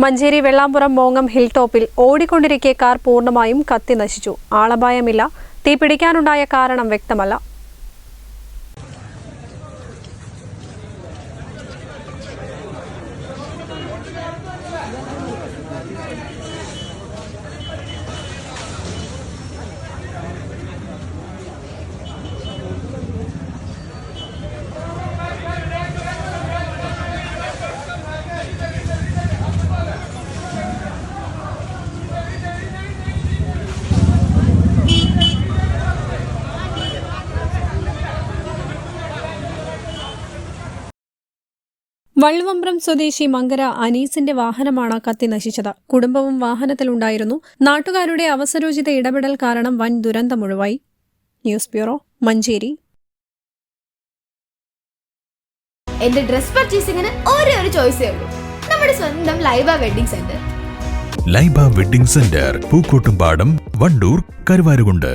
Manjeri Vellampuram മോങ്ങം hill ടോപ്പിൽ ഓടിക്കൊണ്ടിരിക്കെ car പൂർണ്ണമായും കത്തി നശിച്ചു. ആളപായമില്ല. തീ പിടിക്കാനുണ്ടായ കാരണം വ്യക്തമല്ല. വള്ളുവമ്പ്രം സ്വദേശി മങ്കര അനീസിന്റെ വാഹനമാണ് കത്തി നശിച്ചത്. കുടുംബവും വാഹനത്തിലുണ്ടായിരുന്നു. നാട്ടുകാരുടെ അവസരോചിത ഇടപെടൽ കാരണം വൻ ദുരന്തമൊഴിവായി. News bureau, Manjeri. എന്റെ ഡ്രസ് പർച്ചേസിംഗിന് ഒരേ ഒരു ചോയ്സേ ഉള്ളൂ, നമ്മുടെ സ്വന്തം Laiba wedding centre. Laiba wedding centre, Pookkottumpadam, Wandoor, Karuvarakundu.